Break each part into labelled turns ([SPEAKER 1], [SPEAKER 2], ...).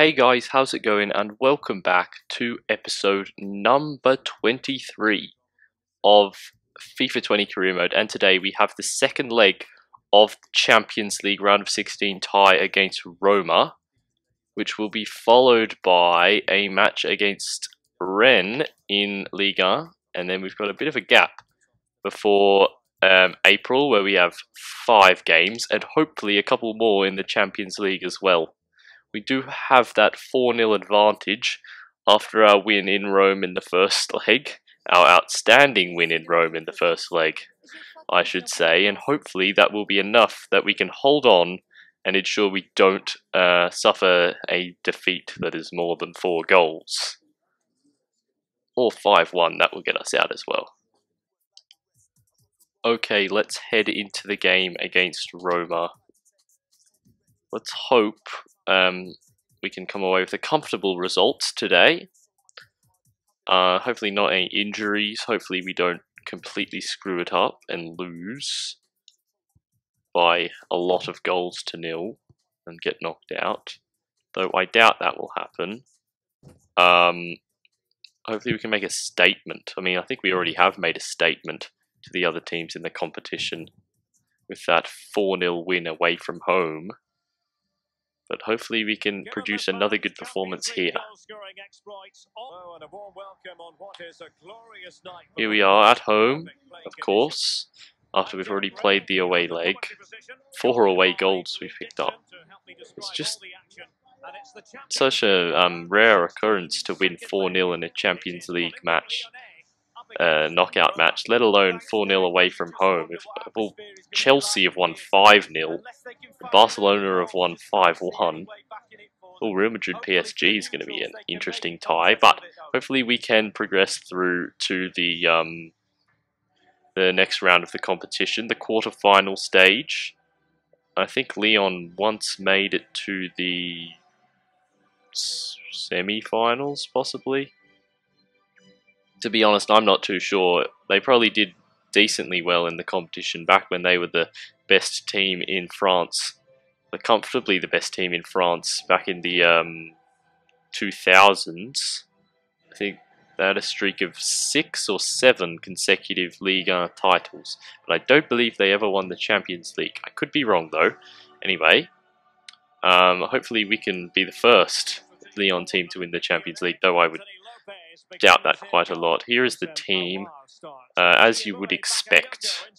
[SPEAKER 1] Hey guys, how's it going? And welcome back to episode number 23 of FIFA 20 Career Mode. And today we have the second leg of the Champions League round of 16 tie against Roma, which will be followed by a match against Rennes in Ligue. And then we've got a bit of a gap before April, where we have 5 games and hopefully a couple more in the Champions League as well. We do have that 4-0 advantage after our win in Rome in the first leg, our outstanding win in Rome in the first leg, I should say, and hopefully that will be enough that we can hold on and ensure we don't suffer a defeat that is more than 4 goals. Or 5-1, that will get us out as well. Okay, let's head into the game against Roma. Let's hope we can come away with a comfortable result today. Hopefully not any injuries. Hopefully we don't completely screw it up and lose by a lot of goals to 0 and get knocked out. Though I doubt that will happen. Hopefully we can make a statement. I mean, I think we already have made a statement to the other teams in the competition with that 4-0 win away from home. But hopefully we can produce another good performance here. Here we are at home, of course, after we've already played the away leg. 4 away goals we've picked up. It's just such a rare occurrence to win 4-0 in a Champions League match. Knockout match, let alone 4-0 away from home. Well, Chelsea have won 5-0, Barcelona have won 5-1. Well, Real Madrid PSG is going to be an interesting tie, but hopefully we can progress through to the next round of the competition, the quarter-final stage. I think Lyon once made it to the semi-finals, possibly. To be honest, I'm not too sure. They probably did decently well in the competition back when they were the best team in France. Comfortably the best team in France back in the 2000s. I think they had a streak of 6 or 7 consecutive Ligue 1 titles. But I don't believe they ever won the Champions League. I could be wrong though. Anyway, hopefully we can be the first Lyon team to win the Champions League, though I would doubt that quite a lot. Here is the team, as you would expect.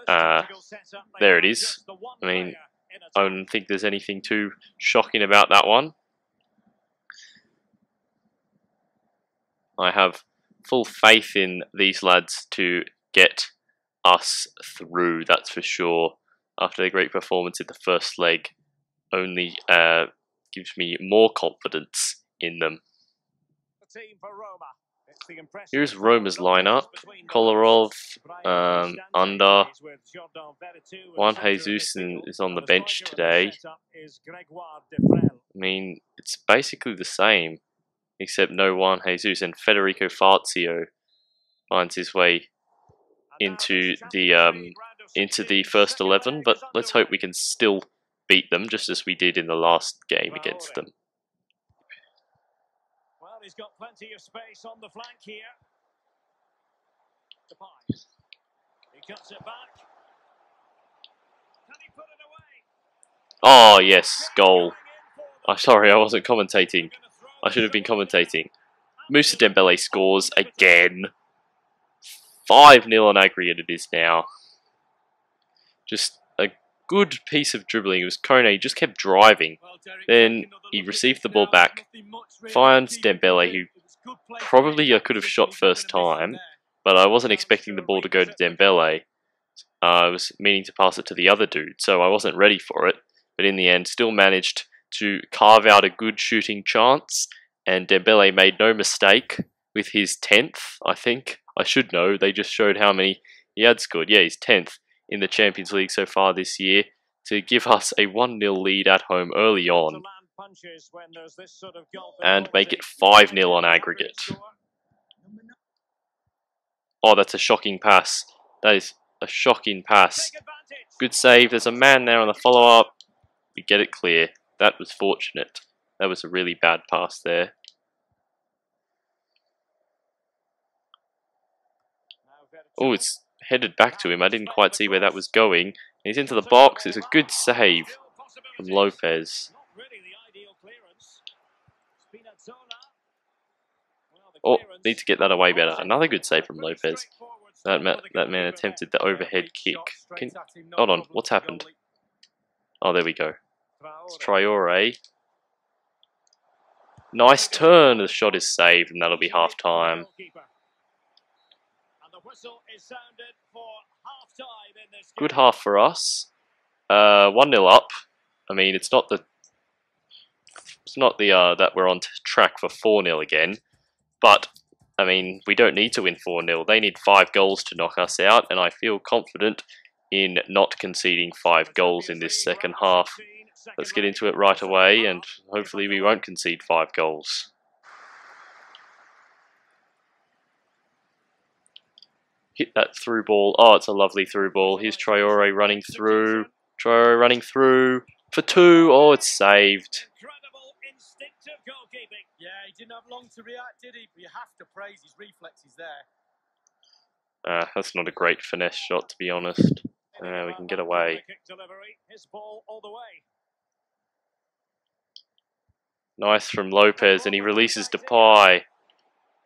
[SPEAKER 1] There it is. I mean, I don't think there's anything too shocking about that one. I have full faith in these lads to get us through, that's for sure. After their great performance in the first leg, only gives me more confidence in them. Here's Roma's lineup. Kolarov, Under. Juan Jesus is on the bench today. I mean, it's basically the same, except no Juan Jesus, and Federico Fazio finds his way into the first 11. But let's hope we can still beat them, just as we did in the last game against them.
[SPEAKER 2] He's got plenty of space on the flank here. He cuts it back. Can he put it away?
[SPEAKER 1] Oh yes, goal. I'm sorry, I wasn't commentating. I should have been commentating. Moussa Dembele scores again. 5-0 on aggregate it is now. Just a good piece of dribbling. It was Kone, he just kept driving. Then he received the ball back, finds Dembele, who probably I could have shot first time, but I wasn't expecting the ball to go to Dembele. I was meaning to pass it to the other dude, so I wasn't ready for it. But in the end, still managed to carve out a good shooting chance, and Dembele made no mistake with his 10th, I think. I should know, they just showed how many he had scored. Yeah, he's 10th in the Champions League so far this year, to give us a 1-0 lead at home early on and make it 5-0 on aggregate. Oh, that's a shocking pass. That is a shocking pass. Good save. There's a man there on the follow-up. We get it clear. That was fortunate. That was a really bad pass there. Oh, it's headed back to him. I didn't quite see where that was going. He's into the box. It's a good save from Lopez. Oh, need to get that away better. Another good save from Lopez. That man attempted the overhead kick. Hold on, what's happened? Oh, there we go. It's Traore. Nice turn. The shot is saved, and that'll be half time. Good half for us. 1-0 up. I mean, it's not the that we're on track for 4-0 again, but I mean, we don't need to win 4-0. They need 5 goals to knock us out, and I feel confident in not conceding 5 goals in this second half. Let's get into it right away, and hopefully we won't concede 5 goals. Hit that through ball. Oh, it's a lovely through ball. Here's Traore running through. Traore running through for 2. Oh, it's saved.
[SPEAKER 2] Incredible instinctive goalkeeping. Yeah, he didn't have long to react, did he? But you have to praise his reflexes there.
[SPEAKER 1] That's not a great finesse shot, to be honest. We can get away.
[SPEAKER 2] His ball all the way.
[SPEAKER 1] Nice from Lopez, and he releases Depay.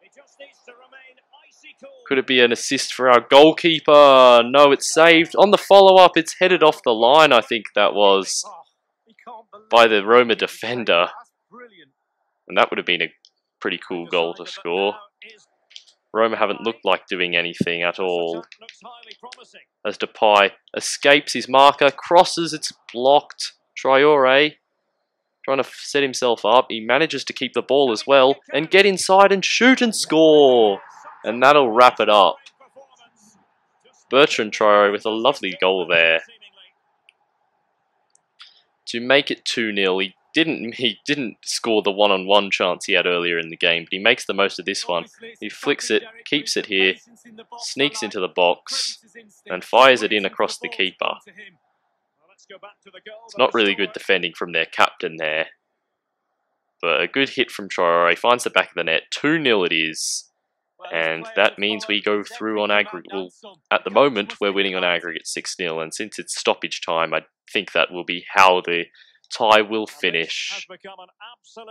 [SPEAKER 2] He just needs to remain icy cool.
[SPEAKER 1] Could it be an assist for our goalkeeper? No, it's saved. On the follow-up, it's headed off the line, I think that was, by the Roma defender. And that would have been a pretty cool goal to score. Roma haven't looked like doing anything at all. As Depay escapes his marker, crosses, it's blocked. Traore trying to set himself up. He manages to keep the ball as well and get inside and shoot and score. And that'll wrap it up. Bertrand Traore with a lovely goal there. To make it 2-0, he didn't score the one-on-one chance he had earlier in the game, but he makes the most of this one. He flicks it, keeps it here, sneaks into the box, and fires it in across the keeper. It's not really good defending from their captain there. But a good hit from Traore, finds the back of the net. 2-0 it is. And that means we go through on aggregate. Well, at the moment, we're winning on aggregate 6-0. And since it's stoppage time, I think that will be how the tie will finish.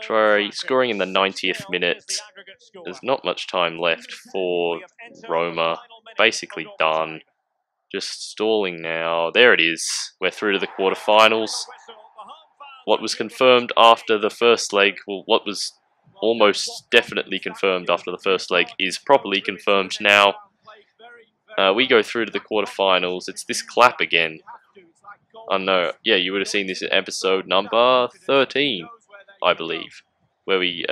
[SPEAKER 1] Traore scoring in the 90th minute. There's not much time left for Roma. Basically done. Just stalling now. There it is. We're through to the quarterfinals. What was confirmed after the first leg, well, what was almost definitely confirmed after the first leg is properly confirmed now. We go through to the quarterfinals. It's this clap again. Oh no, yeah, you would have seen this in episode number 13, I believe, where we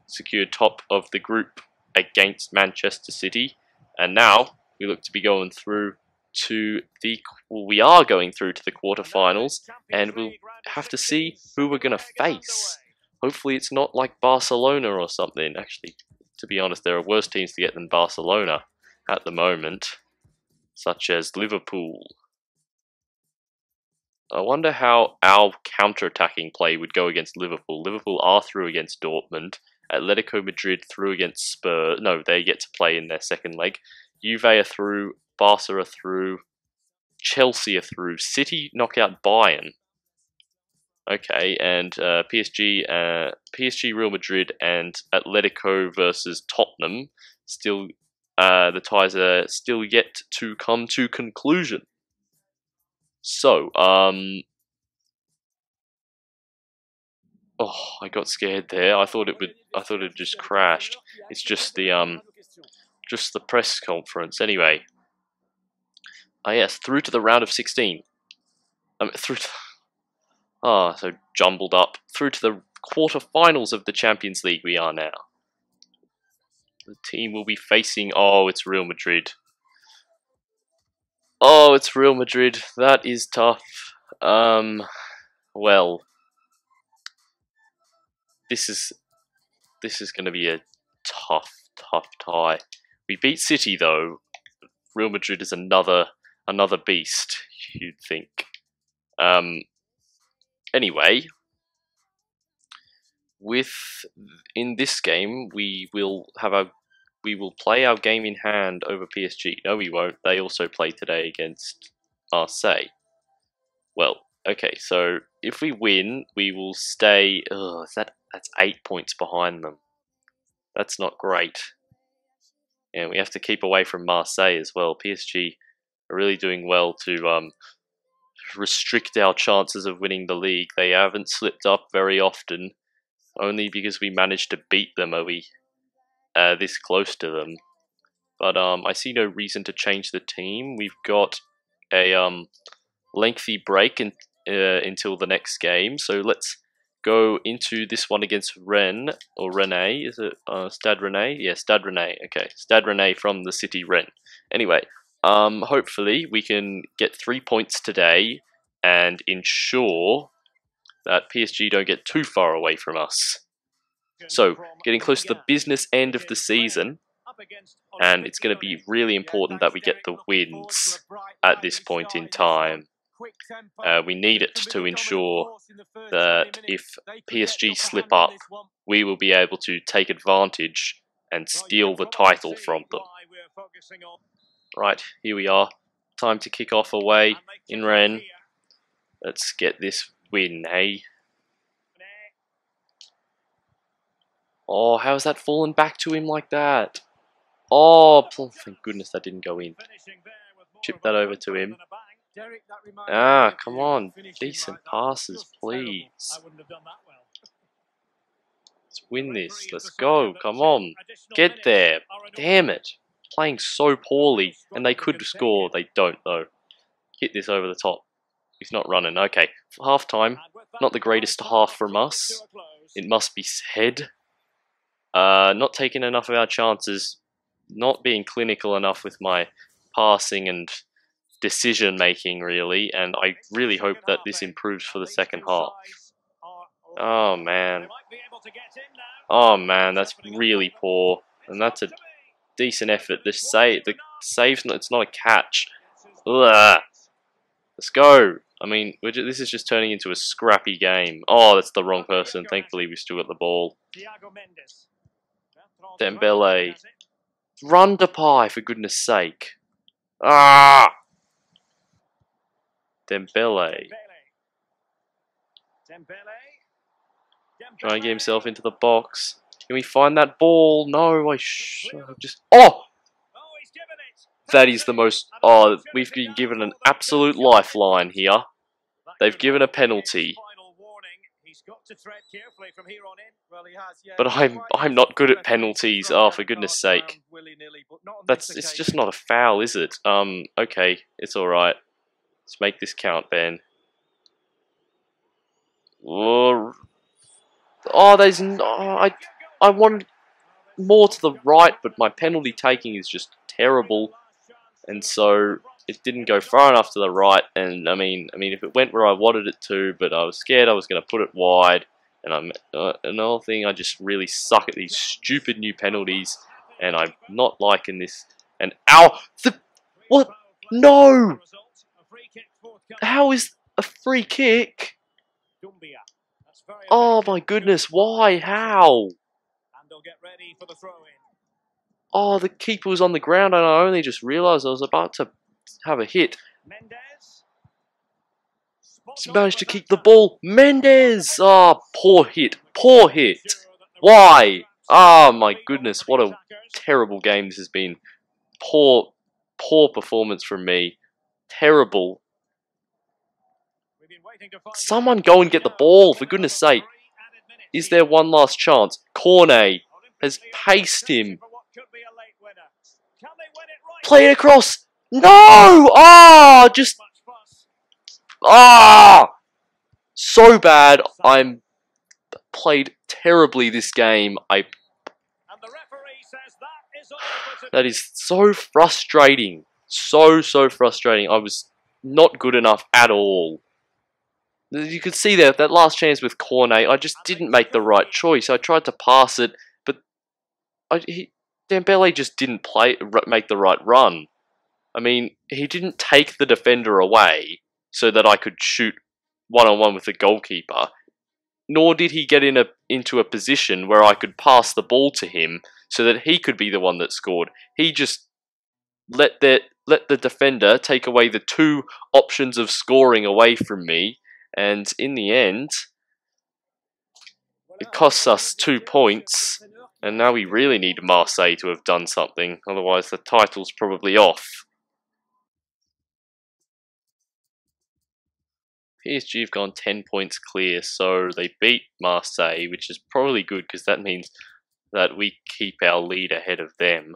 [SPEAKER 1] secured top of the group against Manchester City. And now we look to be going through to the, well, we are going through to the quarterfinals, and we'll have to see who we're going to face. Hopefully it's not like Barcelona or something. Actually, to be honest, there are worse teams to get than Barcelona at the moment, such as Liverpool. I wonder how our counter-attacking play would go against Liverpool. Liverpool are through against Dortmund. Atletico Madrid through against Spurs. No, they get to play in their second leg. Juve are through. Barca are through. Chelsea are through. City knock out Bayern. Okay, and PSG, Real Madrid, and Atletico versus Tottenham. Still, the ties are still yet to come to conclusion. So, oh, I got scared there. I thought it just crashed. It's just the press conference. Anyway. Yes, through to the round of 16. So jumbled up. Through to the quarterfinals of the Champions League we are now. The team will be facing, oh, it's Real Madrid. Oh, it's Real Madrid. That is tough. Well, this is going to be a tough tie. We beat City though. Real Madrid is another beast, you'd think. Anyway, in this game, we will play our game in hand over PSG. No, we won't. They also play today against Marseille. Well, okay, so if we win, we will stay. That's 8 points behind them. That's not great. And we have to keep away from Marseille as well. PSG are really doing well to restrict our chances of winning the league. They haven't slipped up very often. Only because we managed to beat them are we this close to them. But I see no reason to change the team. We've got a lengthy break until the next game, so let's go into this one against Rennes, or Rennais. Is it Stade Rennais? Yeah, Stade Rennais. Okay, Stade Rennais from the city Rennes. Anyway, hopefully we can get 3 points today and ensure that PSG don't get too far away from us. So, getting close to the business end of the season, and it's going to be really important that we get the wins at this point in time. We need it to ensure that if PSG slip up, we will be able to take advantage and steal the title from them. Right, here we are. Time to kick off away in Rennes. Let's get this win, eh? Oh, how's that fallen back to him like that? Oh, thank goodness that didn't go in. Chip that over to him. Ah, come on. Decent passes, please. Let's win this. Let's go. Come on. Get there. Damn it. Playing so poorly. And they could score. They don't, though. Hit this over the top. He's not running. Okay. For half time. Not the greatest half from us. It must be said. Not taking enough of our chances. Not being clinical enough with my passing and decision making, really, and I really hope that this improves for the second half. Oh man, that's really poor, and that's a decent effort. The save's not, it's not a catch. Ugh. Let's go. I mean, this is just turning into a scrappy game. Oh, that's the wrong person. Thankfully, we still got the ball. Dembele. Run to pie, for goodness sake. Ah! Dembele. Trying to get himself into the box. Can we find that ball? No, just... Oh! That is the most... Oh, we've been given an absolute lifeline here. They've given a penalty. But I'm not good at penalties. Oh, for goodness sake. It's just not a foul, is it? Okay, it's alright. Let's make this count, Ben. Oh, there's no... I want more to the right, but my penalty taking is just terrible. And so it didn't go far enough to the right. And I mean, if it went where I wanted it to, but I was scared I was going to put it wide. And another thing, I just really suck at these stupid new penalties, and I'm not liking this. And ow! What? No! How is a free kick? Oh my goodness! Why? How? Oh, the keeper was on the ground, and I only just realised I was about to have a hit. He's managed to keep the ball. Mendes! Oh, poor hit. Poor hit. Why? Oh my goodness, what a terrible game this has been. Poor performance from me. Terrible. Someone go and get the ball, for goodness sake. Is there one last chance? Cornet has paced him. Play it across. No! Ah, just... Ah! So bad. I'm played terribly this game. That is so frustrating. So frustrating. I was not good enough at all. You could see there, that last chance with Cornet, I just didn't make the right choice. I tried to pass it, but Dembele just didn't make the right run. I mean, he didn't take the defender away so that I could shoot one-on-one with the goalkeeper. nor did he get into a position where I could pass the ball to him so that he could be the one that scored. He just let the defender take away the two options of scoring away from me, and in the end, it costs us 2 points, and now we really need Marseille to have done something, otherwise the title's probably off. PSG have gone 10 points clear, so they beat Marseille, which is probably good because that means that we keep our lead ahead of them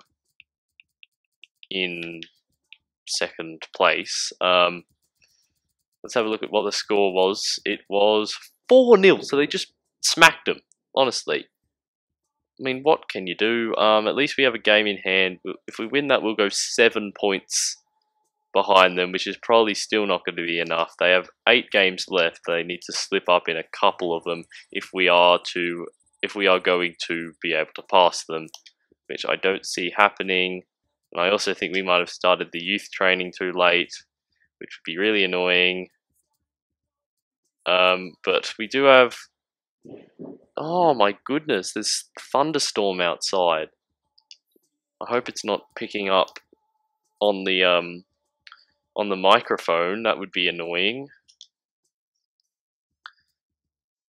[SPEAKER 1] in second place. Let's have a look at what the score was. It was 4-0, so they just smacked them, honestly. I mean, what can you do? At least we have a game in hand. If we win that, we'll go 7 points behind them, which is probably still not going to be enough. They have 8 games left. They need to slip up in a couple of them if we are going to be able to pass them, which I don't see happening. And I also think we might have started the youth training too late, which would be really annoying. But we do have... Oh my goodness, there's thunderstorm outside. I hope it's not picking up on the microphone. That would be annoying.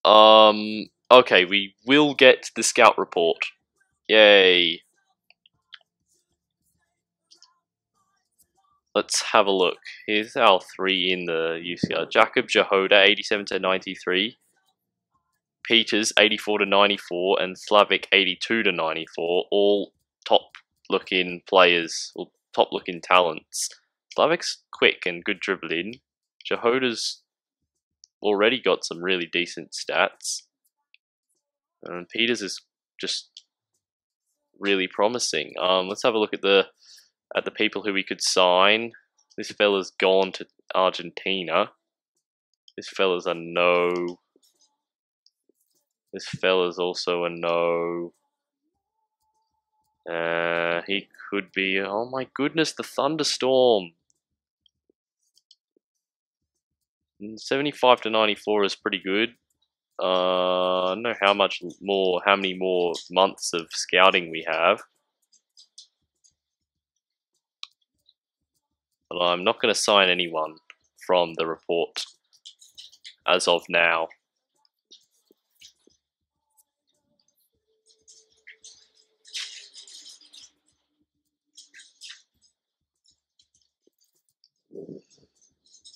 [SPEAKER 1] Okay, we will get the scout report. Yay. Let's have a look. Here's our 3 in the UCR. Jakub Jahoda, 87 to 93. Peters, 84 to 94. And Slavic, 82 to 94. All top-looking players, or top-looking talents. Slavic's quick and good dribbling. Jahoda's already got some really decent stats. And Peters is just really promising. Let's have a look at the people who we could sign. This fella's gone to Argentina. This fella's a no. This fella's also a no. He could be... Oh my goodness, the thunderstorm. 75 to 94 is pretty good. I don't know how many more months of scouting we have. But I'm not going to sign anyone from the report as of now.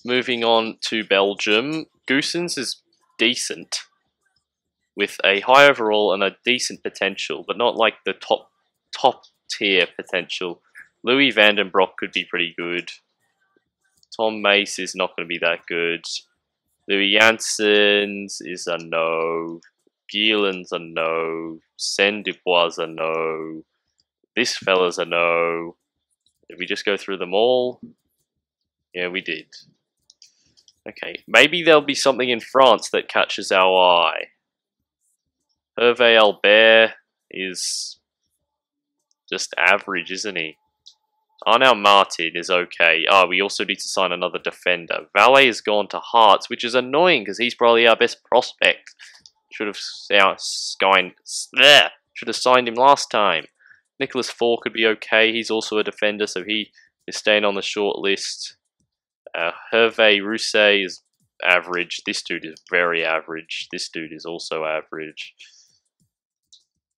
[SPEAKER 1] Moving on to Belgium, Goossens is decent, with a high overall and a decent potential, but not like the top tier potential. Louis Vandenbroek could be pretty good. Tom Mace is not going to be that good. Louis Janssens is a no. Gielen's a no. Sen Dubois a no. This fella's a no. Did we just go through them all? Yeah, we did. Okay, maybe there'll be something in France that catches our eye. Hervé Albert is just average, isn't he? Arnaud Martin is okay. We also need to sign another defender. Valet has gone to Hearts, which is annoying because he's probably our best prospect. Should have signed him last time. Nicholas Faure could be okay. He's also a defender, so he is staying on the short list. Hervé Rousset is average. This dude is very average. This dude is also average.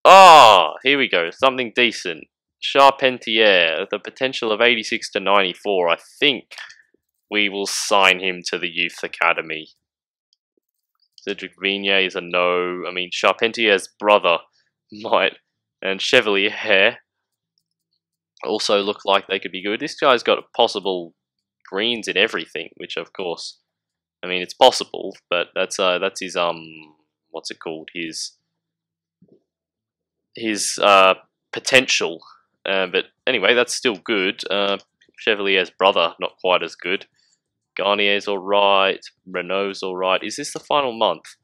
[SPEAKER 1] Here we go. Something decent. Charpentier, the potential of 86 to 94. I think we will sign him to the youth academy. Cedric Vigne is a no. I mean, Charpentier's brother might, and Chevalier also look like they could be good. This guy's got possible greens in everything, which of course, I mean, it's possible, but that's his what's it called? His potential. But anyway, that's still good. Chevalier's brother, not quite as good. Garnier's alright. Renault's alright. Is this the final month?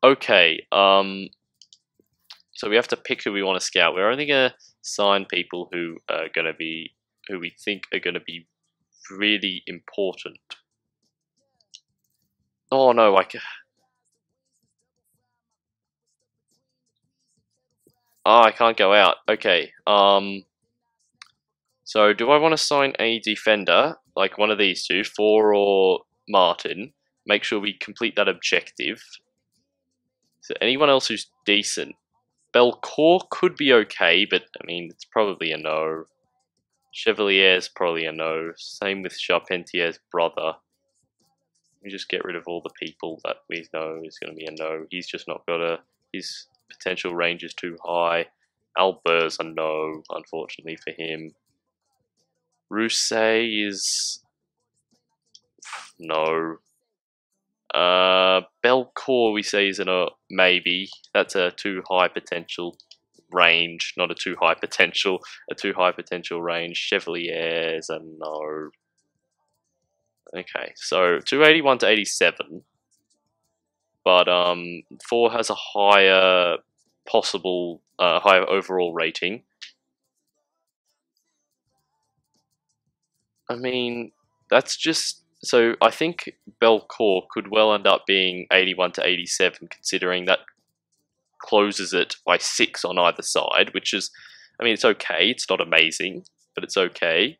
[SPEAKER 1] Okay, so we have to pick who we want to scout. We're only going to sign people who we think are going to be really important. Oh no, Ah, I can't go out. Okay. So do I want to sign a defender, like one of these two, For or Martin? Make sure we complete that objective. So anyone else who's decent? Belcourt could be okay, but I mean, it's probably a no. Chevalier's probably a no. Same with Charpentier's brother. We just get rid of all the people that we know is going to be a no. He's just not got a... His potential range is too high. Albert's a no, unfortunately for him. Rousset is... no. Belcourt we say is a maybe. That's a too high potential range, not a too high potential. A too high potential range. Chevalier's a no. Okay, so 281 to 87. But 4 has a higher possible, higher overall rating. I mean, that's just... So I think Belcourt could well end up being 81 to 87, considering that closes it by 6 on either side, which is... I mean, it's okay. It's not amazing, but it's okay.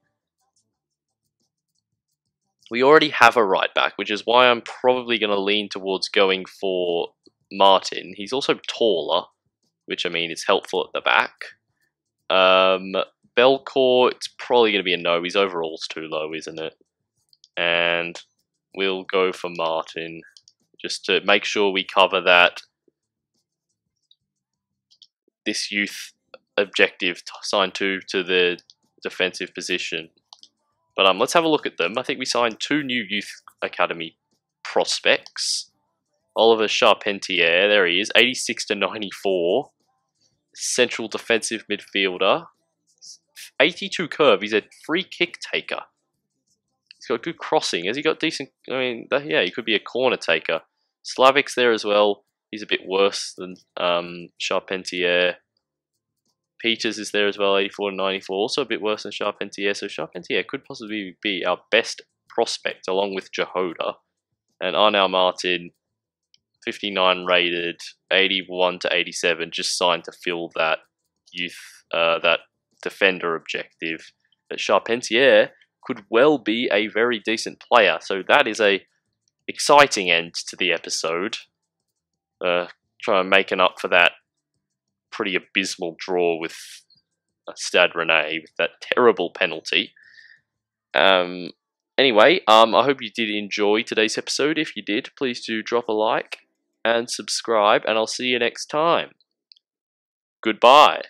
[SPEAKER 1] We already have a right back, which is why I'm probably going to lean towards going for Martin. He's also taller, which I mean is helpful at the back. Belcourt, it's probably going to be a no. His overall's too low, isn't it? And we'll go for Martin, just to make sure we cover that. This youth objective signed to the defensive position. But let's have a look at them. I think we signed 2 new youth academy prospects. Oliver Charpentier, there he is, 86 to 94. Central defensive midfielder. 82 curve, he's a free kick taker. He's got good crossing. Has he got decent... I mean, yeah, he could be a corner taker. Slavic's there as well. He's a bit worse than Charpentier. Peters is there as well, 84 to 94. Also a bit worse than Charpentier. So Charpentier could possibly be our best prospect, along with Jehoda. And Arnau Martin, 59 rated, 81 to 87, just signed to fill that youth, that defender objective. But Charpentier could well be a very decent player. So that is a exciting end to the episode. Trying to make up for that pretty abysmal draw with Stade Rennais with that terrible penalty. Anyway, I hope you did enjoy today's episode. If you did, please do drop a like and subscribe, and I'll see you next time. Goodbye.